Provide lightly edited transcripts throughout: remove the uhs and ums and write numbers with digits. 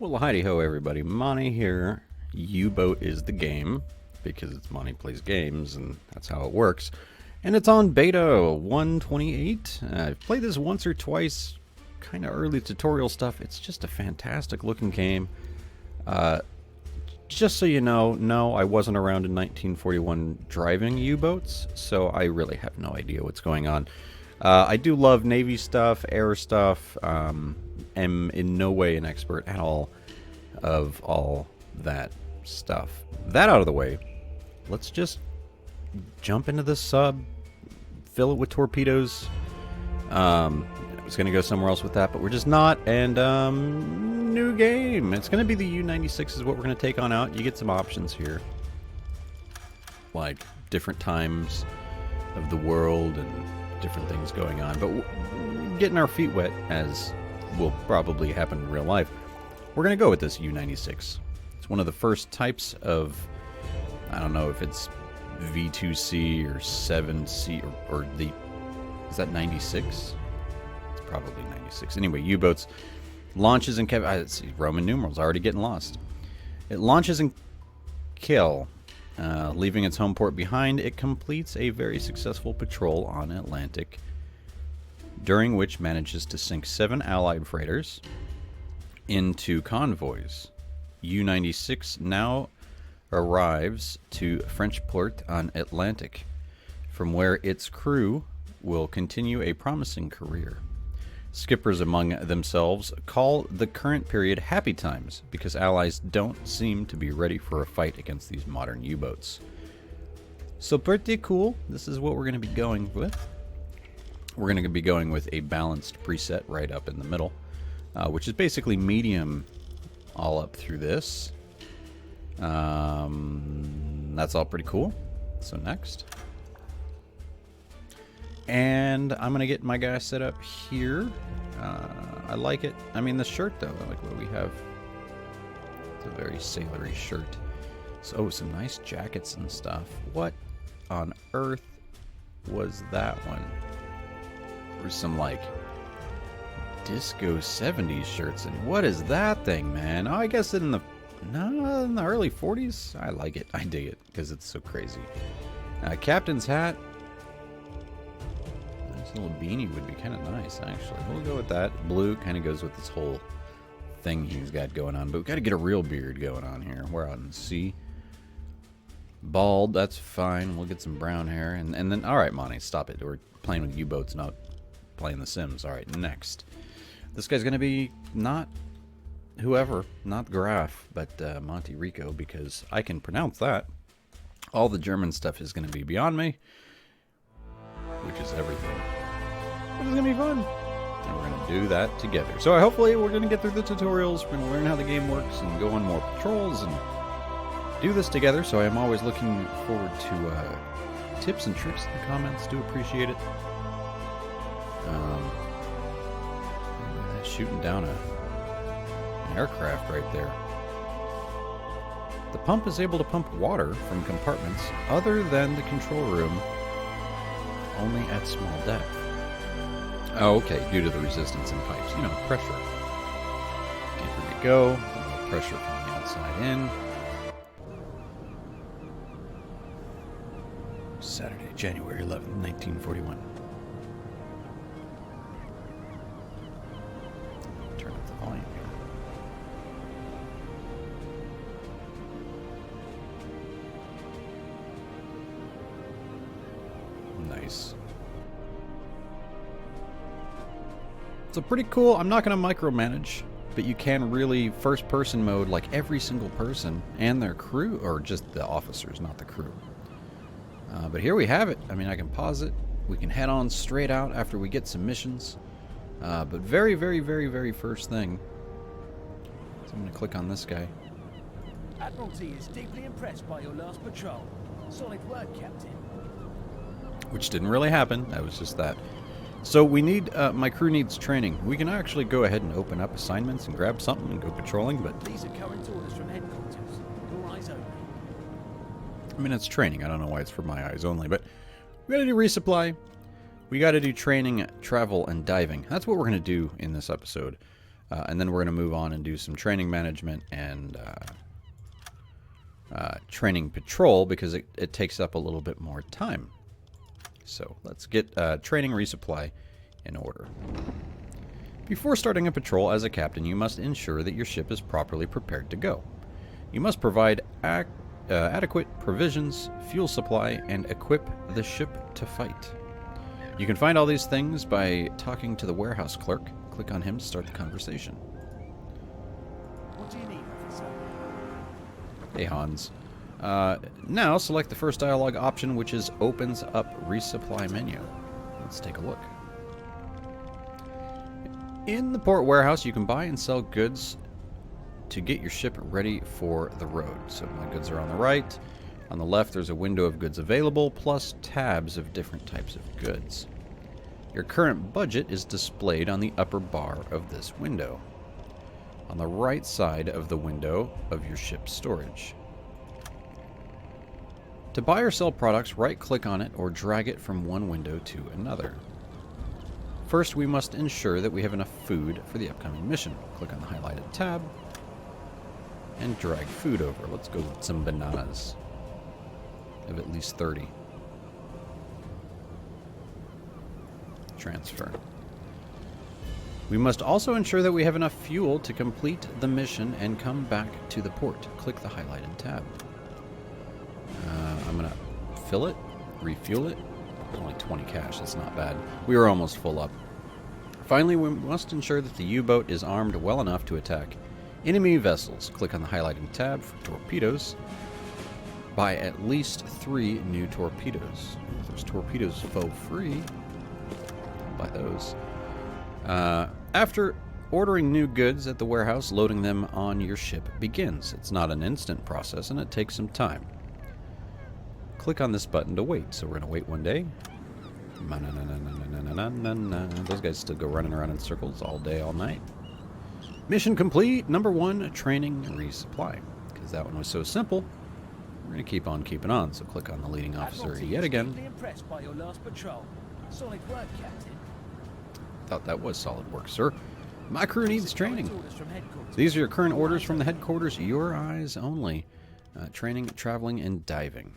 Well, heidi ho, everybody. Monty here. U-Boat is the game because it's Monty Plays Games, and that's how it works. And it's on beta 128. I've played this once or twice, kind of early tutorial stuff. It's just a fantastic looking game. Just so you know, no, I wasn't around in 1941 driving U-boats, so I really have no idea what's going on. I do love Navy stuff, air stuff. Am in no way an expert at all of all that stuff. That out of the way, let's just jump into this sub, fill it with torpedoes. I was going to go somewhere else with that, but we're just not. And new game. It's going to be the U-96 is what we're going to take on out. You get some options here, like different times of the world and different things going on. But getting our feet wet, as will probably happen in real life, we're going to go with this U-96. It's one of the first types of, I don't know if it's V2C or 7C or the, is that 96? It's probably 96. Anyway, U-boats launches and let's see, Roman numerals already getting lost. It launches and kill. Leaving its home port behind, it completes a very successful patrol on Atlantic, during which manages to sink 7 Allied freighters into convoys. U-96 now arrives to French port on Atlantic, from where its crew will continue a promising career. Skippers among themselves call the current period happy times because Allies don't seem to be ready for a fight against these modern U-boats. So pretty cool. This is what we're going to be going with. We're going to be going with a balanced preset right up in the middle, which is basically medium all up through this. That's all pretty cool. So next. And I'm going to get my guy set up here. I like it. I mean, the shirt, though, I like what we have. It's a very sailory shirt. So, some nice jackets and stuff. What on earth was that one? There's some, like, disco 70s shirts. And what is that thing, man? Oh, I guess in the early 40s? I like it. I dig it because it's so crazy. Captain's hat. Little beanie would be kind of nice, actually. We'll go with that. Blue kind of goes with this whole thing he's got going on, but we've got to get a real beard going on here. We're out in the sea. Bald, that's fine. We'll get some brown hair. And then, all right, Monty, stop it. We're playing with U-boats, not playing The Sims. All right, next. This guy's going to be not whoever, not Graf, but Monte Rico, because I can pronounce that. All the German stuff is going to be beyond me, which is everything. But it's going to be fun. And we're going to do that together. So hopefully we're going to get through the tutorials. We're going to learn how the game works and go on more patrols and do this together. So I am always looking forward to tips and tricks in the comments. Do appreciate it. Shooting down an aircraft right there. The pump is able to pump water from compartments other than the control room, only at small depth. Oh, okay, due to the resistance in pipes. You know, pressure. Here we go. Pressure from the outside in. Saturday, January 11th, 1941. Turn up the volume here. Nice. So pretty cool. I'm not going to micromanage, but you can really first-person mode like every single person and their crew, or just the officers, not the crew. But here we have it. I mean, I can pause it. We can head on straight out after we get some missions. But very, very, very, very first thing. So I'm going to click on this guy. Admiralty is deeply impressed by your last patrol. Solid work, Captain. Which didn't really happen. That was just that. So we need, my crew needs training. We can actually go ahead and open up assignments and grab something and go patrolling, but These are current orders from headquarters. Your eyes open. I mean, it's training. I don't know why it's for my eyes only, but we gotta do resupply. We gotta do training, travel, and diving. That's what we're gonna do in this episode. And then we're going to move on and do some training management and training patrol because it takes up a little bit more time. So let's get training resupply in order. Before starting a patrol as a captain, you must ensure that your ship is properly prepared to go. You must provide adequate provisions, fuel supply, and equip the ship to fight. You can find all these things by talking to the warehouse clerk. Click on him to start the conversation. What do you need, officer? Hey, Hans. Now select the first dialogue option, which is opens up resupply menu. Let's take a look. In the port warehouse, you can buy and sell goods to get your ship ready for the road. So my goods are on the right. On the left, there's a window of goods available, plus tabs of different types of goods. Your current budget is displayed on the upper bar of this window, on the right side of the window of your ship's storage. To buy or sell products, right-click on it or drag it from one window to another. First, we must ensure that we have enough food for the upcoming mission. Click on the highlighted tab and drag food over. Let's go with some bananas. I have at least 30. Transfer. We must also ensure that we have enough fuel to complete the mission and come back to the port. Click the highlighted tab. I'm going to fill it, refuel it. Only 20 cash, that's not bad. We were almost full up. Finally, we must ensure that the U-boat is armed well enough to attack enemy vessels. Click on the highlighting tab for torpedoes. Buy at least 3 new torpedoes. If there's torpedoes for free, I'll buy those. After ordering new goods at the warehouse, loading them on your ship begins. It's not an instant process and it takes some time. Click on this button to wait. So we're going to wait one day. Those guys still go running around in circles all day, all night. Mission complete. Number 1, training and resupply. Because that one was so simple, we're going to keep on keeping on. So click on the leading officer yet again. Deeply impressed by your last patrol. Solid work, Captain. Thought that was solid work, sir. My crew needs training. Orders from headquarters. These are your current orders from the headquarters. Your eyes only. Training, traveling, and diving.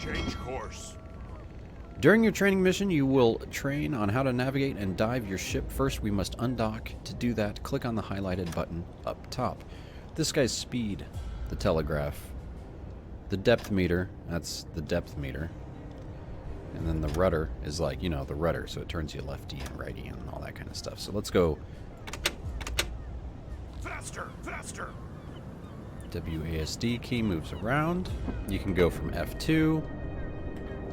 Change course. During your training mission, you will train on how to navigate and dive your ship. First, we must undock. To do that, click on the highlighted button up top. This guy's speed, the telegraph, the depth meter, that's the depth meter. And then the rudder is like, you know, the rudder, so it turns you lefty and righty and all that kind of stuff. So let's go. Faster, faster. WASD key moves around. You can go from F2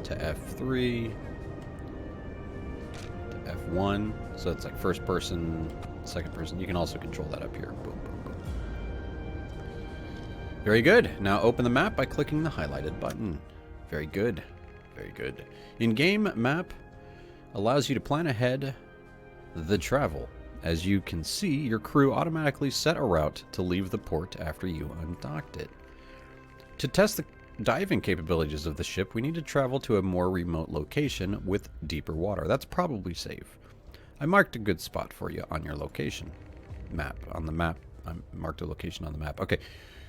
to F3 to F1. So it's like first person, second person. You can also control that up here. Boom, boom, boom. Very good. Now open the map by clicking the highlighted button. Very good. Very good. In-game map allows you to plan ahead the travel. As you can see, your crew automatically set a route to leave the port after you undocked it. To test the diving capabilities of the ship, we need to travel to a more remote location with deeper water. That's probably safe. I marked a good spot for you on your location map. On the map, I marked a location on the map. Okay.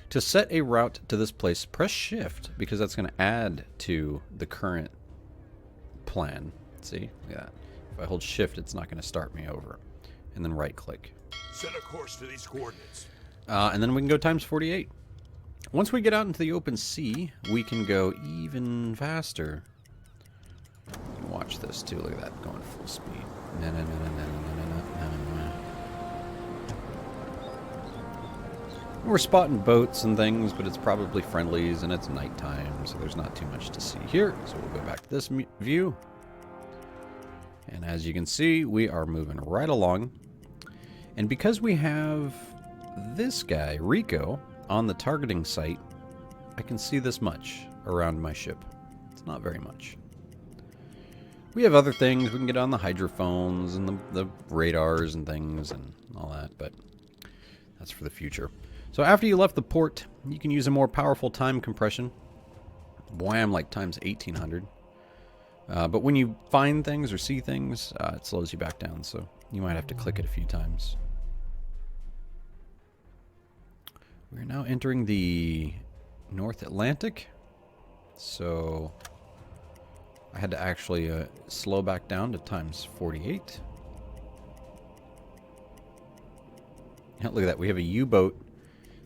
To set a route to this place, press Shift, because that's going to add to the current plan. See? Look at that. If I hold Shift, it's not going to start me over. And then right-click. Set a course to these coordinates. And then we can go times 48. Once we get out into the open sea, we can go even faster. Watch this, too. Look at that, going full speed. We're spotting boats and things, but it's probably friendlies, and it's nighttime, so there's not too much to see here. So we'll go back to this view. And as you can see, we are moving right along. And because we have this guy, Rico, on the targeting site, I can see this much around my ship. It's not very much. We have other things. We can get on the hydrophones and the radars and things and all that, but that's for the future. So after you left the port, you can use a more powerful time compression. Wham, like times 1800. But when you find things or see things, it slows you back down, so you might have to click it a few times. We're now entering the North Atlantic. So I had to actually slow back down to times 48. Yeah, look at that. We have a U-boat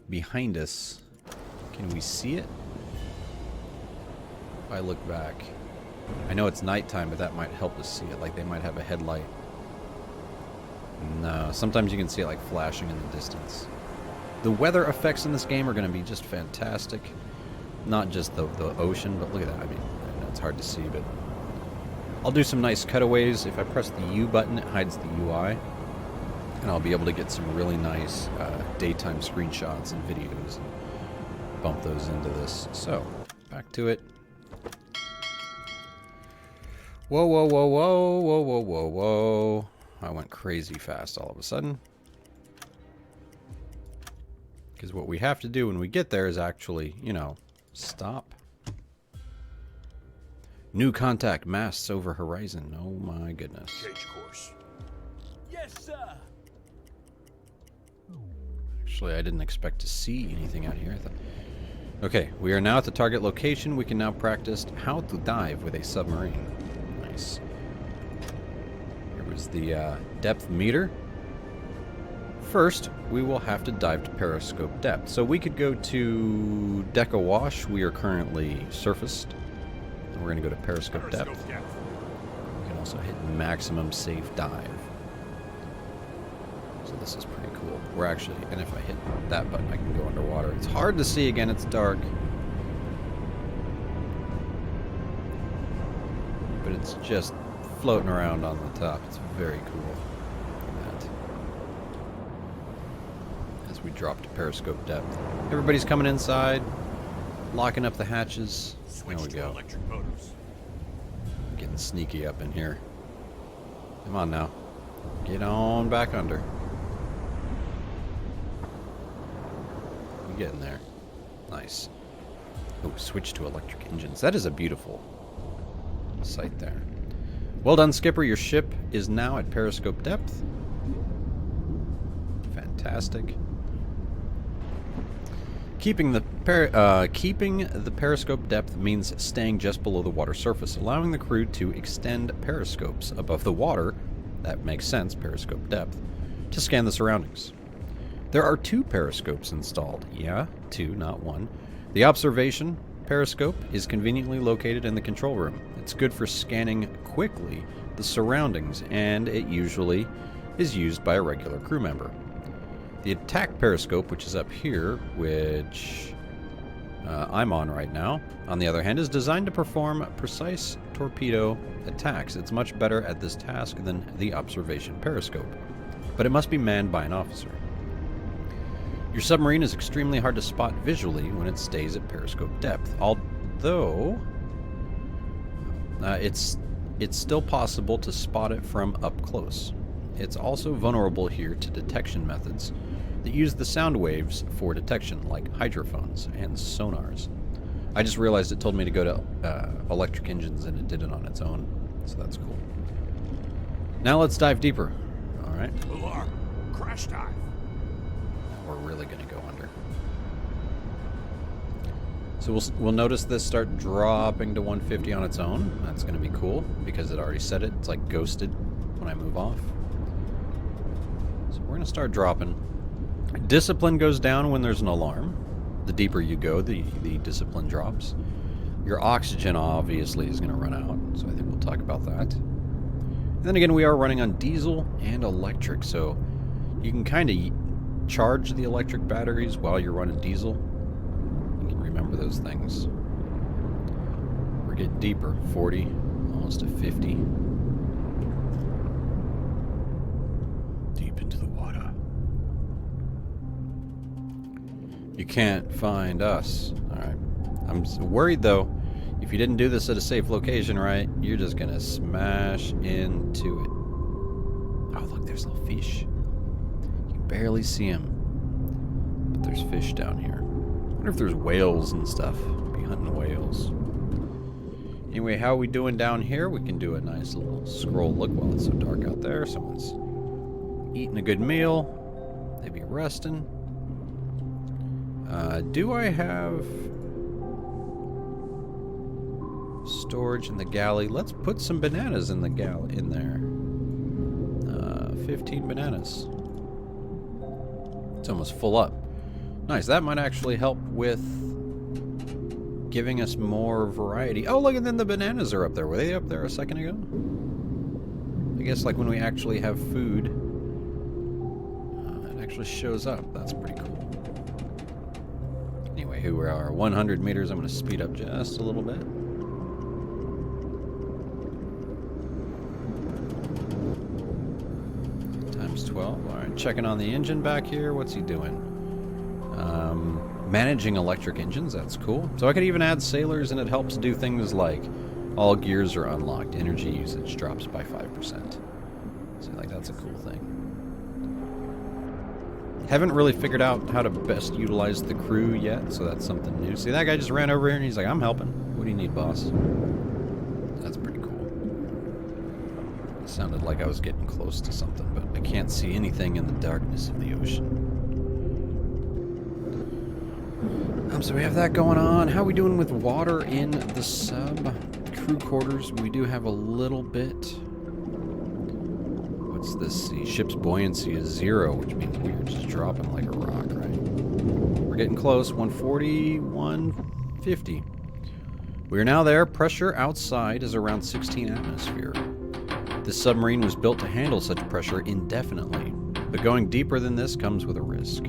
behind us. Can we see it? If I look back. I know it's nighttime, but that might help us see it. Like they might have a headlight. No, sometimes you can see it like flashing in the distance. The weather effects in this game are going to be just fantastic. Not just the ocean, but look at that. I mean, I know it's hard to see, but I'll do some nice cutaways. If I press the U button, it hides the UI. And I'll be able to get some really nice daytime screenshots and videos and bump those into this. So, back to it. Whoa, whoa, whoa, whoa, whoa, whoa, whoa, whoa. I went crazy fast all of a sudden. Because what we have to do when we get there is actually, you know, stop. New contact, masts over horizon. Oh my goodness. Change course. Yes, sir. Actually, I didn't expect to see anything out here. Okay, we are now at the target location. We can now practice how to dive with a submarine. Nice. Here was the depth meter. First, we will have to dive to periscope depth. So we could go to deck awash. We are currently surfaced. And we're going to go to periscope depth. We can also hit maximum safe dive. So this is pretty cool. We're actually, and if I hit that button, I can go underwater. It's hard to see again, it's dark. But it's just floating around on the top. It's very cool. Look at that. As we drop to periscope depth. Everybody's coming inside, locking up the hatches. There we go. Electric motors. Getting sneaky up in here. Come on now. Get on back under. Getting there. Nice. Oh, switch to electric engines. That is a beautiful sight there. Well done, Skipper. Your ship is now at periscope depth. Fantastic. Keeping the periscope depth means staying just below the water surface, allowing the crew to extend periscopes above the water. That makes sense, periscope depth, to scan the surroundings. There are 2 periscopes installed. Yeah, 2, not 1. The observation periscope is conveniently located in the control room. It's good for scanning quickly the surroundings, and it usually is used by a regular crew member. The attack periscope, which is up here, which I'm on right now, on the other hand, is designed to perform precise torpedo attacks. It's much better at this task than the observation periscope, but it must be manned by an officer. Your submarine is extremely hard to spot visually when it stays at periscope depth, although it's still possible to spot it from up close. It's also vulnerable here to detection methods that use the sound waves for detection, like hydrophones and sonars. I just realized it told me to go to electric engines, and it did it on its own, so that's cool. Now let's dive deeper. All right. Alarm. Crash dive. We're really going to go under. So we'll notice this start dropping to 150 on its own. That's going to be cool because it already said it. It's like ghosted when I move off. So we're going to start dropping. Discipline goes down when there's an alarm. The deeper you go, the discipline drops. Your oxygen obviously is going to run out, so I think we'll talk about that. And then again, we are running on diesel and electric, so you can kind of charge the electric batteries while you're running diesel. You can remember those things. We're getting deeper. 40, almost to 50. Deep into the water. You can't find us. Alright. I'm worried though, if you didn't do this at a safe location, right, you're just gonna smash into it. Oh, look, there's little fish. Barely see them, but there's fish down here. I wonder if there's whales and stuff. Be hunting whales. Anyway, how are we doing down here? We can do a nice little scroll look while it's so dark out there. Someone's eating a good meal. Maybe resting. Do I have storage in the galley? Let's put some bananas in the galley in there. 15 bananas. It's almost full up. Nice. That might actually help with giving us more variety. Oh, look, and then the bananas are up there. Were they up there a second ago? I guess like when we actually have food, it actually shows up. That's pretty cool. Anyway, here we are, 100 meters. I'm going to speed up just a little bit. Times 12. All right, checking on the engine back here. What's he doing? Managing electric engines. That's cool. So I could even add sailors, and it helps do things like all gears are unlocked. Energy usage drops by 5%. So like that's a cool thing. Haven't really figured out how to best utilize the crew yet, so that's something new. See, that guy just ran over here and he's like, I'm helping. What do you need, boss? That's pretty cool. It sounded like I was getting close to something, but I can't see anything in the darkness of the ocean. So we have that going on. How are we doing with water in the sub? Crew quarters, we do have a little bit. What's this? The ship's buoyancy is 0, which means we are just dropping like a rock, right? We're getting close. 140, 150. We are now there. Pressure outside is around 16 atmosphere. This submarine was built to handle such pressure indefinitely, but going deeper than this comes with a risk.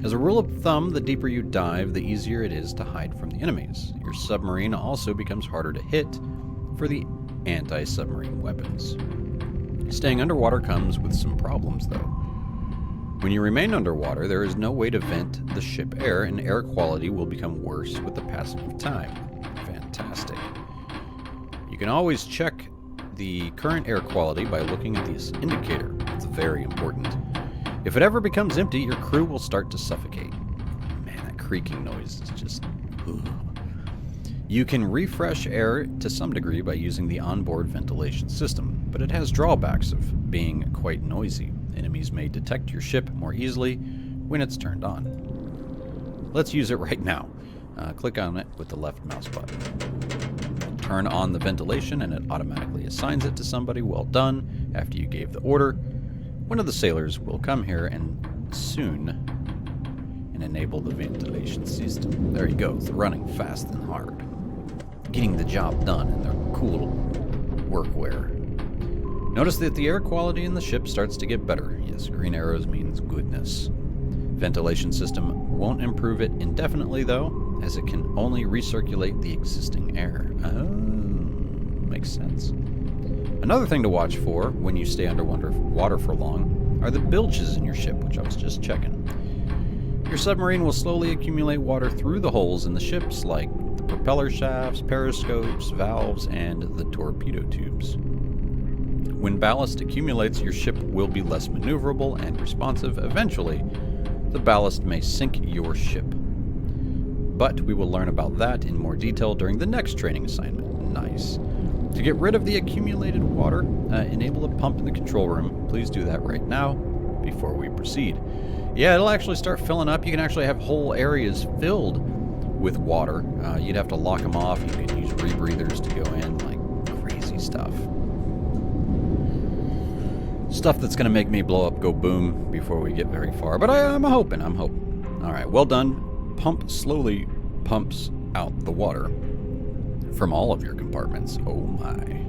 As a rule of thumb, the deeper you dive, the easier it is to hide from the enemies. Your submarine also becomes harder to hit for the anti-submarine weapons. Staying underwater comes with some problems, though. When you remain underwater, there is no way to vent the ship air, and air quality will become worse with the passage of time. Fantastic. You can always check the current air quality by looking at this indicator. It's very important. If it ever becomes empty, your crew will start to suffocate. Man, that creaking noise is just... Ugh. You can refresh air to some degree by using the onboard ventilation system, but it has drawbacks of being quite noisy. Enemies may detect your ship more easily when it's turned on. Let's use it right now. Click on it with the left mouse button. Turn on the ventilation and it automatically assigns it to somebody. Well done. After you gave the order, one of the sailors will come here and soon and enable the ventilation system. There he goes, running fast and hard. Getting the job done in their cool workwear. Notice that the air quality in the ship starts to get better. Yes, green arrows means goodness. Ventilation system won't improve it indefinitely, though, as it can only recirculate the existing air. Oh, makes sense. Another thing to watch for when you stay underwater for long are the bilges in your ship, which I was just checking. Your submarine will slowly accumulate water through the holes in the ships, like the propeller shafts, periscopes, valves, and the torpedo tubes. When ballast accumulates, your ship will be less maneuverable and responsive. Eventually, the ballast may sink your ship. But we will learn about that in more detail during the next training assignment. Nice. To get rid of the accumulated water, enable a pump in the control room. Please do that right now before we proceed. Yeah, it'll actually start filling up. You can actually have whole areas filled with water. You'd have to lock them off. You can use rebreathers to go in, like crazy stuff. Stuff that's going to make me blow up, go boom, before we get very far. But I'm hoping. All right, well done. Pump slowly pumps out the water from all of your compartments. Oh my.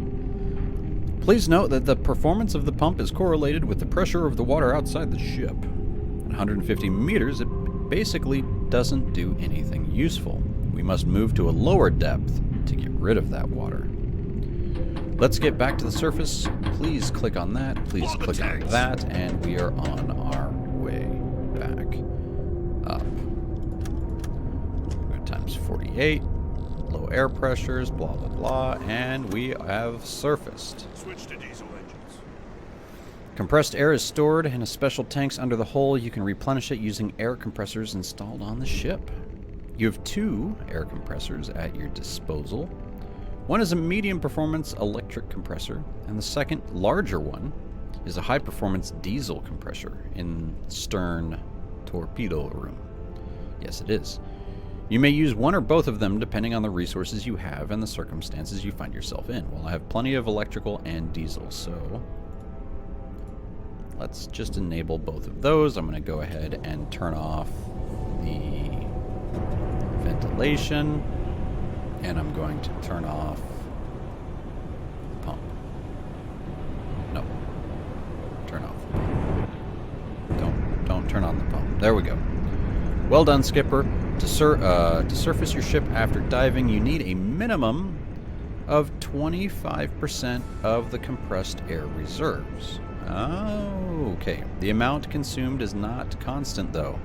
Please note that the performance of the pump is correlated with the pressure of the water outside the ship. At 150 meters, it basically doesn't do anything useful. We must move to a lower depth to get rid of that water. Let's get back to the surface. Please click on that. Please click on that. And we are on our way back up. We're times 48. Low air pressures, blah, blah, blah. And we have surfaced. Switch to diesel engines. Compressed air is stored in a special tanks under the hull. You can replenish it using air compressors installed on the ship. You have 2 air compressors at your disposal. One is a medium performance electric compressor, and the second, larger one, is a high performance diesel compressor in stern torpedo room. Yes, it is. You may use one or both of them depending on the resources you have and the circumstances you find yourself in. Well, I have plenty of electrical and diesel, so let's just enable both of those. I'm going to go ahead and turn off the ventilation, and I'm going to turn off the pump. No. Turn off the pump. Don't turn on the pump. There we go. Well done, Skipper. To surface your ship after diving, you need a minimum of 25% of the compressed air reserves. Oh, okay. The amount consumed is not constant, though.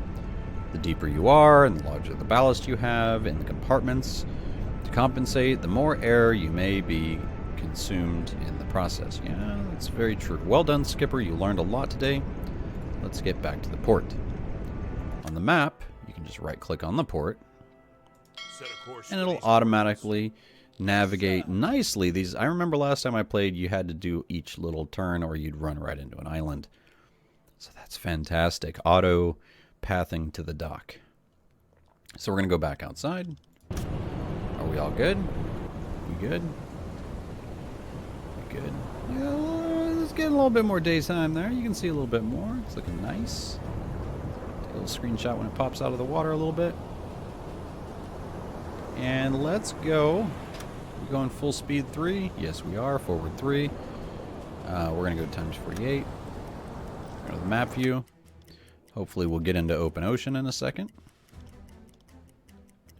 The deeper you are and the larger the ballast you have in the compartments, to compensate, the more air you may be consumed in the process. Yeah, that's very true. Well done, Skipper. You learned a lot today. Let's get back to the port. On the map, you can just right-click on the port, Set a course and for it'll these automatically navigate nicely. These, I remember last time I played, you had to do each little turn or you'd run right into an island. So that's fantastic. Auto pathing to the dock. So we're going to go back outside. Are we all good? We good? We good? Yeah, let's get a little bit more daytime there. You can see a little bit more. It's looking nice. Take a little screenshot when it pops out of the water a little bit. And let's go. We're going full speed 3. Yes, we are. Forward 3. We're going to go times 48. Go to the map view. Hopefully we'll get into open ocean in a second.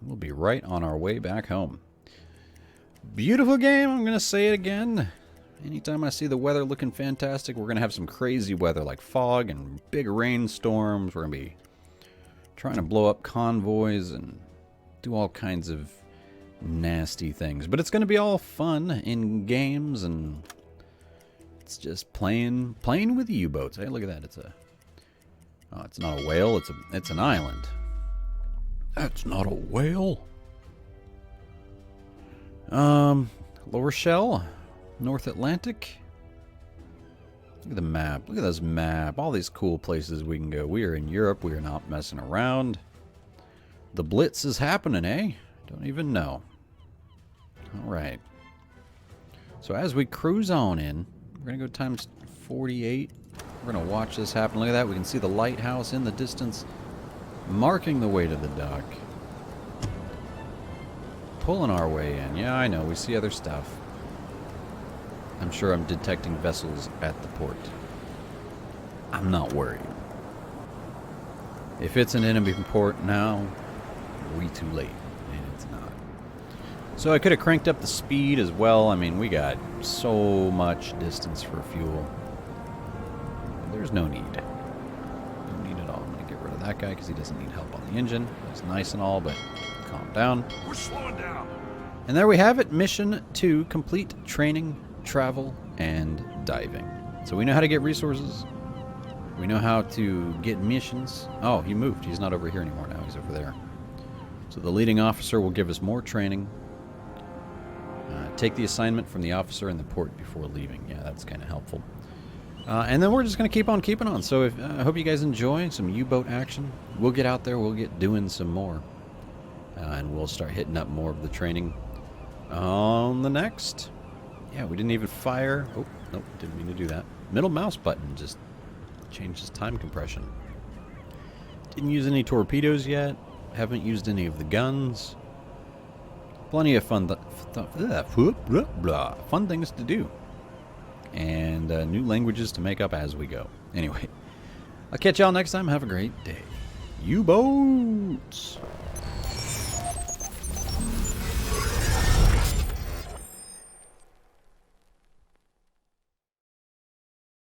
We'll be right on our way back home. Beautiful game. I'm going to say it again. Anytime I see the weather looking fantastic, we're going to have some crazy weather like fog and big rainstorms. We're going to be trying to blow up convoys and do all kinds of nasty things. But it's going to be all fun in games, and it's just playing with U-boats. Hey, look at that. It's not a whale. It's an island. That's not a whale. La Rochelle, North Atlantic. Look at the map. Look at this map. All these cool places we can go. We are in Europe. We are not messing around. The Blitz is happening, eh? Don't even know. All right. So as we cruise on in, we're going to go times 48. We're going to watch this happen. Look at that. We can see the lighthouse in the distance, marking the way to the dock. Pulling our way in. Yeah, I know. We see other stuff. I'm sure I'm detecting vessels at the port. I'm not worried. If it's an enemy port now, way too late. And it's not. So I could have cranked up the speed as well. I mean, we got so much distance for fuel. There's no need. No need at all. I'm going to get rid of that guy because he doesn't need help on the engine. He's nice and all, but calm down. We're slowing down. And there we have it. Mission 2, complete training, travel, and diving. So we know how to get resources. We know how to get missions. Oh, he moved. He's not over here anymore now. He's over there. So the leading officer will give us more training. Take the assignment from the officer in the port before leaving. Yeah, that's kind of helpful. And then we're just going to keep on keeping on. So I hope you guys enjoy some U-boat action. We'll get out there. We'll get doing some more. And we'll start hitting up more of the training on the next. Yeah, we didn't even fire. Oh, nope, didn't mean to do that. Middle mouse button just changes time compression. Didn't use any torpedoes yet. Haven't used any of the guns. Plenty of fun things to do. And new languages to make up as we go. Anyway, I'll catch y'all next time. Have a great day. U-boats!